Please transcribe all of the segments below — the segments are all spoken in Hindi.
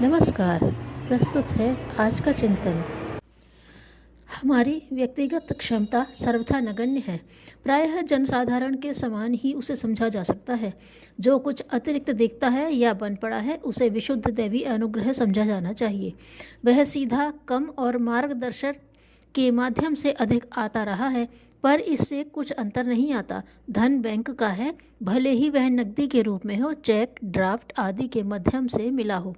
नमस्कार। प्रस्तुत है आज का चिंतन। हमारी व्यक्तिगत क्षमता सर्वथा नगण्य है। प्रायः जनसाधारण के समान ही उसे समझा जा सकता है। जो कुछ अतिरिक्त दिखता है या बन पड़ा है उसे विशुद्ध दैवी अनुग्रह समझा जाना चाहिए। वह सीधा, कम और मार्गदर्शन के माध्यम से अधिक आता रहा है, पर इससे कुछ अंतर नहीं आता। धन बैंक का है, भले ही वह नकदी के रूप में हो, चेक, ड्राफ्ट आदि के माध्यम से मिला हो।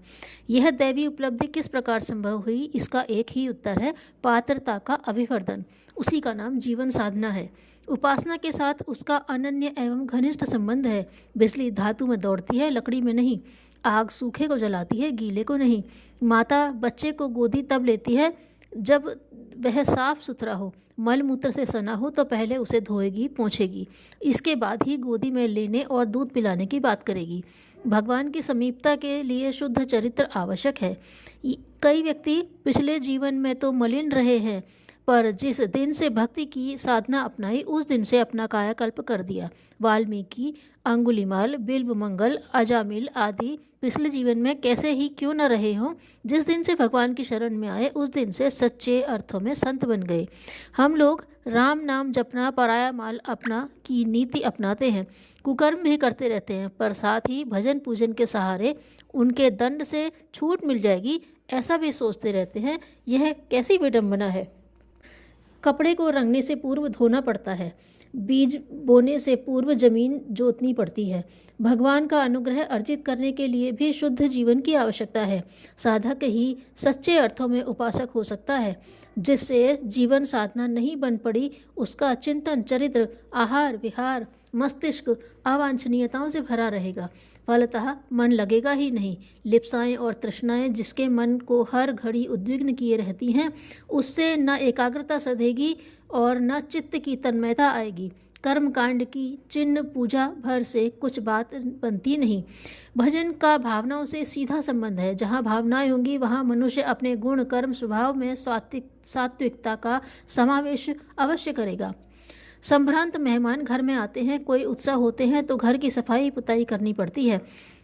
यह दैवी उपलब्धि किस प्रकार संभव हुई, इसका एक ही उत्तर है, पात्रता का अभिवर्धन। उसी का नाम जीवन साधना है। उपासना के साथ उसका अनन्य एवं घनिष्ठ संबंध है। बिजली धातु में दौड़ती है, लकड़ी में नहीं। आग सूखे को जलाती है, गीले को नहीं। माता बच्चे को गोदी तब लेती है जब वह साफ सुथरा हो। मल मूत्र से सना हो तो पहले उसे धोएगी, पोंछेगी, इसके बाद ही गोदी में लेने और दूध पिलाने की बात करेगी। भगवान की समीपता के लिए शुद्ध चरित्र आवश्यक है। कई व्यक्ति पिछले जीवन में तो मलिन रहे हैं, पर जिस दिन से भक्ति की साधना अपनाई उस दिन से अपना कायाकल्प कर दिया। वाल्मीकि, अंगुलीमाल, बिल्वमंगल, अजामिल आदि पिछले जीवन में कैसे ही क्यों न रहे हों, जिस दिन से भगवान की शरण में आए उस दिन से सच्चे अर्थों में संत बन गए। हम लोग राम नाम जपना, पराया माल अपना की नीति अपनाते हैं, कुकर्म भी करते रहते हैं, पर साथ ही भजन पूजन के सहारे उनके दंड से छूट मिल जाएगी ऐसा भी सोचते रहते हैं। यह कैसी विडंबना है। कपड़े को रंगने से पूर्व धोना पड़ता है, बीज बोने से पूर्व जमीन जोतनी पड़ती है। भगवान का अनुग्रह अर्जित करने के लिए भी शुद्ध जीवन की आवश्यकता है। साधक ही सच्चे अर्थों में उपासक हो सकता है। जिससे जीवन साधना नहीं बन पड़ी उसका चिंतन, चरित्र, आहार विहार, मस्तिष्क अवांछनीयताओं से भरा रहेगा। फलतः मन लगेगा ही नहीं। लिप्साएं और तृष्णाएं जिसके मन को हर घड़ी उद्विग्न किए रहती हैं, उससे न एकाग्रता सधेगी और न चित्त की तन्मयता आएगी। कर्मकांड की चिन्ह पूजा भर से कुछ बात बनती नहीं। भजन का भावनाओं से सीधा संबंध है। जहाँ भावनाएं होंगी वहाँ मनुष्य अपने गुण, कर्म, स्वभाव में सात्विकता का समावेश अवश्य करेगा। संभ्रांत मेहमान घर में आते हैं, कोई उत्सव होते हैं तो घर की सफाई पुताई करनी पड़ती है।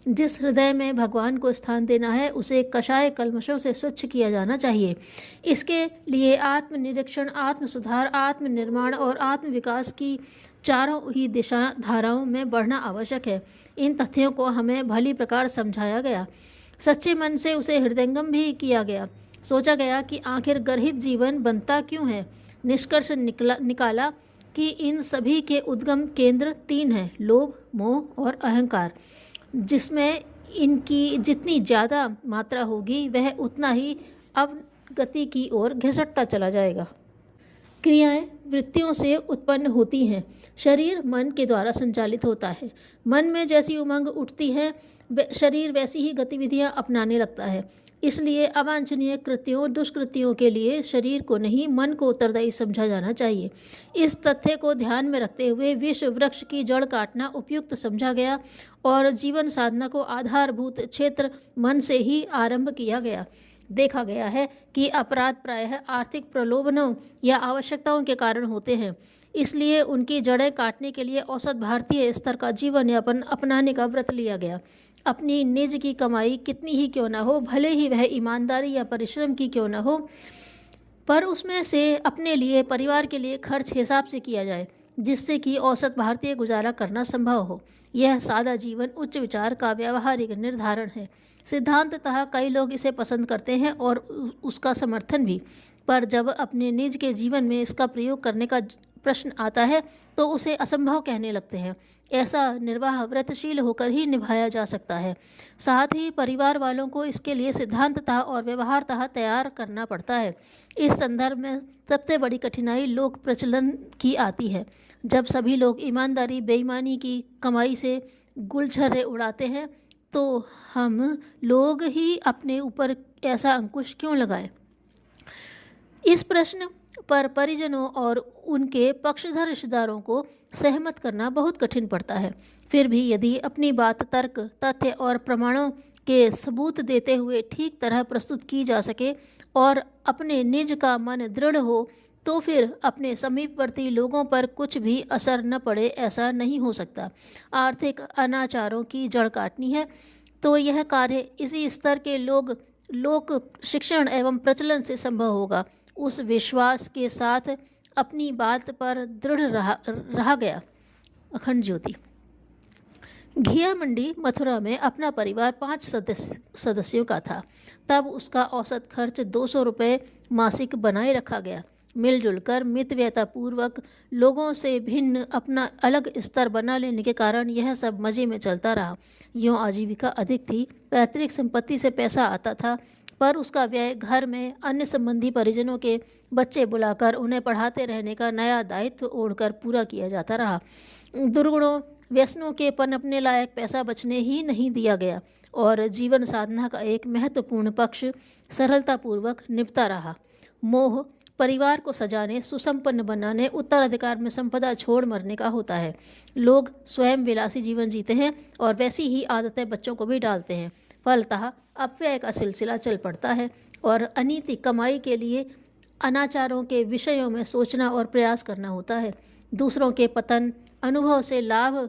जिस हृदय में भगवान को स्थान देना है उसे कषाय कल्मशों से स्वच्छ किया जाना चाहिए। इसके लिए आत्मनिरीक्षण, आत्म सुधार, आत्मनिर्माण और आत्म विकास की चारों ही दिशा धाराओं में बढ़ना आवश्यक है। इन तथ्यों को हमें भली प्रकार समझाया गया। सच्चे मन से उसे हृदयंगम भी किया गया। सोचा गया कि आखिर गर्हित जीवन बनता क्यों है। निष्कर्ष निकाला कि इन सभी के उद्गम केंद्र तीन हैं, लोभ, मोह और अहंकार। जिसमें इनकी जितनी ज़्यादा मात्रा होगी वह उतना ही अवगति की ओर घिसटता चला जाएगा। क्रियाएं वृत्तियों से उत्पन्न होती हैं। शरीर मन के द्वारा संचालित होता है। मन में जैसी उमंग उठती है शरीर वैसी ही गतिविधियां अपनाने लगता है। इसलिए अवांछनीय कृत्यों, दुष्कृत्यों के लिए शरीर को नहीं, मन को उत्तरदायी समझा जाना चाहिए। इस तथ्य को ध्यान में रखते हुए विश्व वृक्ष की जड़ काटना उपयुक्त समझा गया और जीवन साधना को आधारभूत क्षेत्र मन से ही आरंभ किया गया। देखा गया है कि अपराध प्रायः आर्थिक प्रलोभनों या आवश्यकताओं के कारण होते हैं। इसलिए उनकी जड़ें काटने के लिए औसत भारतीय स्तर का जीवन यापन अपनाने का व्रत लिया गया। अपनी निज की कमाई कितनी ही क्यों न हो, भले ही वह ईमानदारी या परिश्रम की क्यों न हो, पर उसमें से अपने लिए, परिवार के लिए खर्च हिसाब से किया जाए, जिससे कि औसत भारतीय गुजारा करना संभव हो। यह सादा जीवन उच्च विचार का व्यावहारिक निर्धारण है। सिद्धांततः कई लोग इसे पसंद करते हैं और उसका समर्थन भी, पर जब अपने निज के जीवन में इसका प्रयोग करने का प्रश्न आता है तो उसे असंभव कहने लगते हैं। ऐसा निर्वाह व्रतशील होकर ही निभाया जा सकता है। साथ ही परिवार वालों को इसके लिए सिद्धांततः और व्यवहारतः तैयार करना पड़ता है। इस संदर्भ में सबसे बड़ी कठिनाई लोक प्रचलन की आती है। जब सभी लोग ईमानदारी, बेईमानी की कमाई से गुलछर्रे उड़ाते हैं तो हम लोग ही अपने ऊपर ऐसा अंकुश क्यों लगाएं? इस प्रश्न पर परिजनों और उनके पक्षधर रिश्तेदारों को सहमत करना बहुत कठिन पड़ता है। फिर भी यदि अपनी बात तर्क, तथ्य और प्रमाणों के सबूत देते हुए ठीक तरह प्रस्तुत की जा सके और अपने निज का मन दृढ़ हो तो फिर अपने समीपवर्ती लोगों पर कुछ भी असर न पड़े ऐसा नहीं हो सकता। आर्थिक अनाचारों की जड़ काटनी है तो यह कार्य इसी स्तर के लोक शिक्षण एवं प्रचलन से संभव होगा। उस विश्वास के साथ अपनी बात पर दृढ़ रहा गया। अखंड ज्योति। घिया मंडी मथुरा में अपना परिवार 5 सदस्यों का था। तब उसका औसत खर्च 200 रुपये मासिक बनाए रखा गया। मिलजुल कर मितव्ययतापूर्वक लोगों से भिन्न अपना अलग स्तर बना लेने के कारण यह सब मज़े में चलता रहा। यूँ आजीविका अधिक थी, पैतृक संपत्ति से पैसा आता था, पर उसका व्यय घर में अन्य संबंधी परिजनों के बच्चे बुलाकर उन्हें पढ़ाते रहने का नया दायित्व ओढ़कर पूरा किया जाता रहा। दुर्गुणों व्यसनों के पनपने लायक पैसा बचने ही नहीं दिया गया और जीवन साधना का एक महत्वपूर्ण पक्ष सरलतापूर्वक निपटा रहा। मोह परिवार को सजाने, सुसंपन्न बनाने, उत्तराधिकार में संपदा छोड़ मरने का होता है। लोग स्वयं विलासी जीवन जीते हैं और वैसी ही आदतें बच्चों को भी डालते हैं। फलतः अपव्यय का सिलसिला चल पड़ता है और अनैतिक कमाई के लिए अनाचारों के विषयों में सोचना और प्रयास करना होता है। दूसरों के पतन अनुभव से लाभ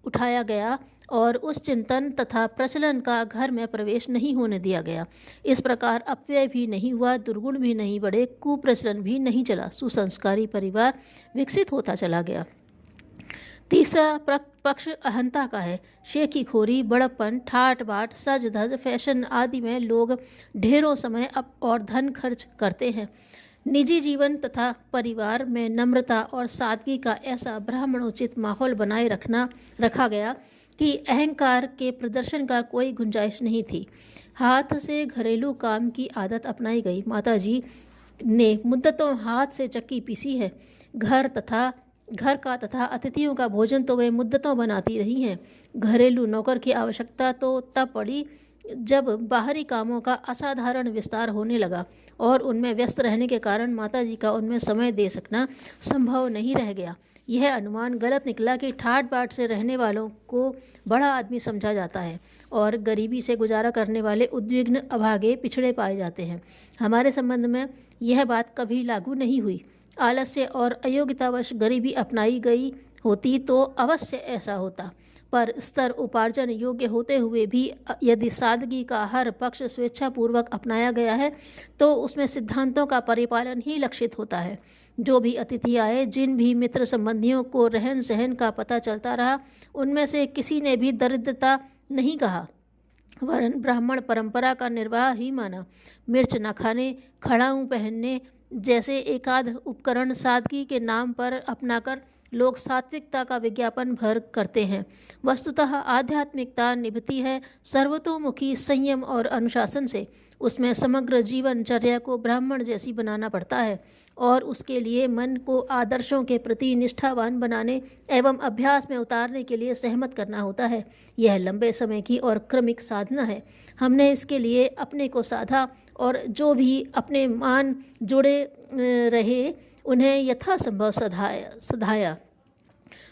उठाया गया और उस चिंतन तथा प्रचलन का घर में प्रवेश नहीं होने दिया गया। इस प्रकार अपव्यय भी नहीं हुआ, दुर्गुण भी नहीं बढ़े, कुप्रचलन भी नहीं चला। सुसंस्कारी परिवार विकसित होता चला गया। तीसरा पक्ष अहंता का है। शेखीखोरी, बड़प्पन, ठाट बाट, सज धज, फैशन आदि में लोग ढेरों समय और धन खर्च करते हैं। निजी जीवन तथा परिवार में नम्रता और सादगी का ऐसा ब्राह्मणोचित माहौल बनाए रखा गया कि अहंकार के प्रदर्शन का कोई गुंजाइश नहीं थी। हाथ से घरेलू काम की आदत अपनाई गई। माताजी ने मुद्दतों हाथ से चक्की पीसी है। घर का तथा अतिथियों का भोजन तो वे मुद्दतों बनाती रही हैं। घरेलू नौकर की आवश्यकता तो तब पड़ी जब बाहरी कामों का असाधारण विस्तार होने लगा और उनमें व्यस्त रहने के कारण माताजी का उनमें समय दे सकना संभव नहीं रह गया। यह अनुमान गलत निकला कि ठाट बाट से रहने वालों को बड़ा आदमी समझा जाता है और गरीबी से गुजारा करने वाले उद्विग्न, अभागे, पिछड़े पाए जाते हैं। हमारे संबंध में यह बात कभी लागू नहीं हुई। आलस्य और अयोग्यतावश गरीबी अपनाई गई होती तो अवश्य ऐसा होता, पर स्तर उपार्जन योग्य होते हुए भी यदि सादगी का हर पक्ष स्वेच्छापूर्वक अपनाया गया है तो उसमें सिद्धांतों का परिपालन ही लक्षित होता है। जो भी अतिथि आए, जिन भी मित्र संबंधियों को रहन सहन का पता चलता रहा, उनमें से किसी ने भी दरिद्रता नहीं कहा, वरन ब्राह्मण परंपरा का निर्वाह ही माना। मिर्च न खाने, खड़ाऊँ पहनने जैसे एकाध उपकरण सादगी के नाम पर अपनाकर लोग सात्विकता का विज्ञापन भर करते हैं। वस्तुतः आध्यात्मिकता निभती है सर्वतोमुखी संयम और अनुशासन से। उसमें समग्र जीवनचर्या को ब्राह्मण जैसी बनाना पड़ता है और उसके लिए मन को आदर्शों के प्रति निष्ठावान बनाने एवं अभ्यास में उतारने के लिए सहमत करना होता है। यह लंबे समय की और क्रमिक साधना है। हमने इसके लिए अपने को साधा और जो भी अपने मान जुड़े रहे उन्हें यथासंभव सधाया।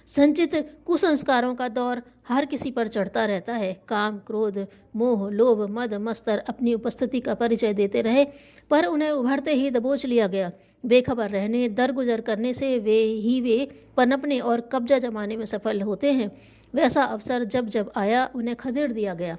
संचित कुसंस्कारों का दौर हर किसी पर चढ़ता रहता है। काम, क्रोध, मोह, लोभ, मद, मत्सर अपनी उपस्थिति का परिचय देते रहे, पर उन्हें उभरते ही दबोच लिया गया। बेखबर रहने, दरगुजर करने से वे पनपने और कब्जा जमाने में सफल होते हैं। वैसा अवसर जब जब आया उन्हें खदेड़ दिया गया।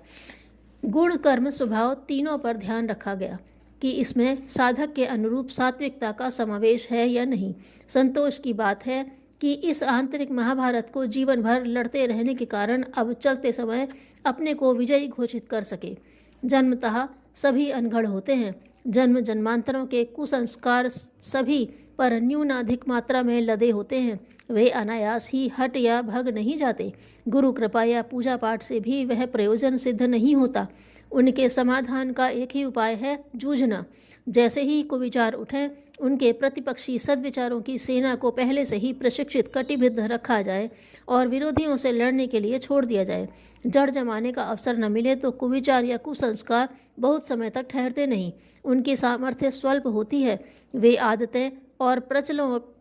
गुण, कर्म, स्वभाव तीनों पर ध्यान रखा गया कि इसमें साधक के अनुरूप सात्विकता का समावेश है या नहीं। संतोष की बात है कि इस आंतरिक महाभारत को जीवन भर लड़ते रहने के कारण अब चलते समय अपने को विजयी घोषित कर सके। जन्मतः सभी अनगढ़ होते हैं। जन्म जन्मांतरों के कुसंस्कार सभी पर न्यूनाधिक मात्रा में लदे होते हैं। वे अनायास ही हट या भग नहीं जाते। गुरु कृपा या पूजा पाठ से भी वह प्रयोजन सिद्ध नहीं होता। उनके समाधान का एक ही उपाय है, जूझना। जैसे ही कुविचार उठें, उनके प्रतिपक्षी सद्विचारों की सेना को पहले से ही प्रशिक्षित कटिबद्ध रखा जाए और विरोधियों से लड़ने के लिए छोड़ दिया जाए। जड़ जमाने का अवसर न मिले तो कुविचार या कुसंस्कार बहुत समय तक ठहरते नहीं। उनकी सामर्थ्य स्वल्प होती है। वे आदतें और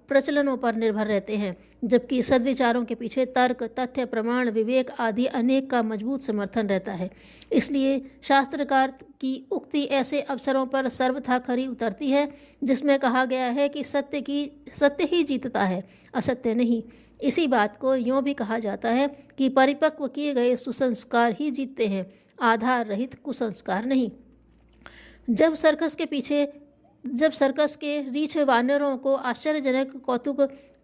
प्रचलनों पर निर्भर रहते हैं, जबकि सद्विचारों के पीछे तर्क, तथ्य, प्रमाण, विवेक आदि अनेक का मजबूत समर्थन रहता है। इसलिए शास्त्रकार की उक्ति ऐसे अवसरों पर सर्वथा खरी उतरती है जिसमें कहा गया है कि सत्य ही जीतता है, असत्य नहीं। इसी बात को यूँ भी कहा जाता है कि परिपक्व किए गए सुसंस्कार ही जीतते हैं, आधार रहित कुसंस्कार नहीं। जब सर्कस के रीछ वानरों को आश्चर्यजनक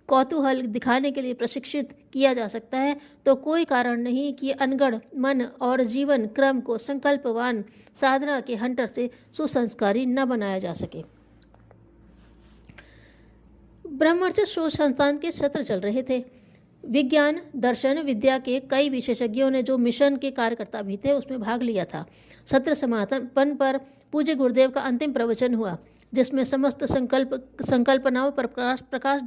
कौतूहल दिखाने के लिए प्रशिक्षित किया जा सकता है, तो कोई कारण नहीं कि अनगढ़ मन और जीवन क्रम को संकल्पवान साधना के हंटर से सुसंस्कारी न बनाया जा सके। ब्रह्मचर्य शोध संस्थान के सत्र चल रहे थे। विज्ञान, दर्शन, विद्या के कई विशेषज्ञों ने, जो मिशन के कार्यकर्ता भी थे, उसमें भाग लिया था। सत्र समापन पर पूज्य गुरुदेव का अंतिम प्रवचन हुआ, जिसमें समस्त संकल्पनाओं पर प्रकाश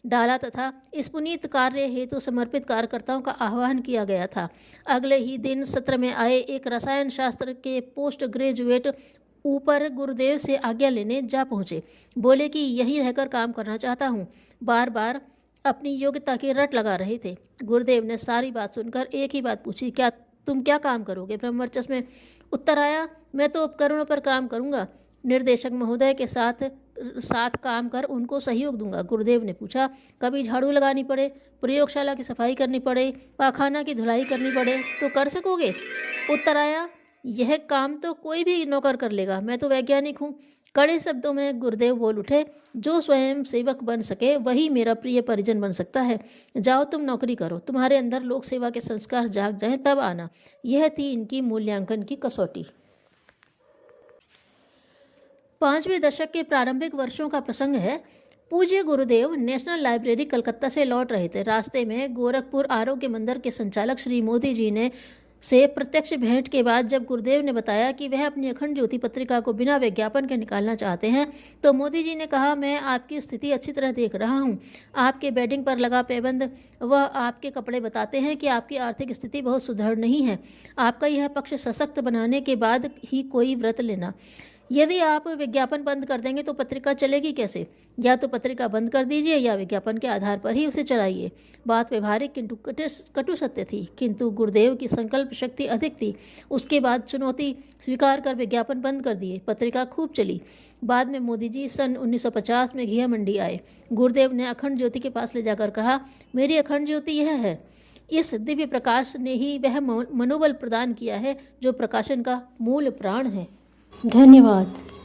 डाला तथा इस पुनीत कार्य हेतु समर्पित कार्यकर्ताओं का आह्वान किया गया था। अगले ही दिन सत्र में आए एक रसायन शास्त्र के पोस्ट ग्रेजुएट ऊपर गुरुदेव से आज्ञा लेने जा पहुँचे। बोले कि यहीं रहकर काम करना चाहता हूँ। बार बार अपनी योग्यता की रट लगा रहे थे। गुरुदेव ने सारी बात सुनकर एक ही बात पूछी, तुम क्या काम करोगे? ब्रह्मचर्य में उत्तर आया, मैं तो उपकरणों पर काम करूँगा, निर्देशक महोदय के साथ काम कर उनको सहयोग दूंगा। गुरुदेव ने पूछा, कभी झाड़ू लगानी पड़े, प्रयोगशाला की सफाई करनी पड़े, पाखाना की धुलाई करनी पड़े तो कर सकोगे? उत्तर आया, यह काम तो कोई भी नौकर कर लेगा, मैं तो वैज्ञानिक हूँ। कड़े शब्दों में गुरुदेव बोल उठे, जो स्वयं सेवक बन सके वही मेरा प्रिय परिजन बन सकता है। जाओ तुम नौकरी करो, तुम्हारे अंदर लोक सेवा के संस्कार जाग जाएं तब आना। यह थी इनकी मूल्यांकन की कसौटी। 5वें दशक के प्रारंभिक वर्षों का प्रसंग है। पूज्य गुरुदेव नेशनल लाइब्रेरी कलकत्ता से लौट रहे थे। रास्ते में गोरखपुर आरोग्य मंदिर के संचालक श्री मोदी जी से प्रत्यक्ष भेंट के बाद जब गुरुदेव ने बताया कि वह अपनी अखंड ज्योति पत्रिका को बिना विज्ञापन के निकालना चाहते हैं, तो मोदी जी ने कहा, मैं आपकी स्थिति अच्छी तरह देख रहा हूं। आपके बेडिंग पर लगा पैबंद व आपके कपड़े बताते हैं कि आपकी आर्थिक स्थिति बहुत सुदृढ़ नहीं है। आपका यह पक्ष सशक्त बनाने के बाद ही कोई व्रत लेना। यदि आप विज्ञापन बंद कर देंगे तो पत्रिका चलेगी कैसे? या तो पत्रिका बंद कर दीजिए या विज्ञापन के आधार पर ही उसे चलाइए। बात व्यवहारिक किंतु कटु सत्य थी, किंतु गुरुदेव की संकल्प शक्ति अधिक थी। उसके बाद चुनौती स्वीकार कर विज्ञापन बंद कर दिए। पत्रिका खूब चली। बाद में मोदी जी सन 1950 में घिया मंडी आए। गुरुदेव ने अखंड ज्योति के पास ले जाकर कहा, मेरी अखंड ज्योति यह है। इस दिव्य प्रकाश ने ही वह मनोबल प्रदान किया है जो प्रकाशन का मूल प्राण है। धन्यवाद।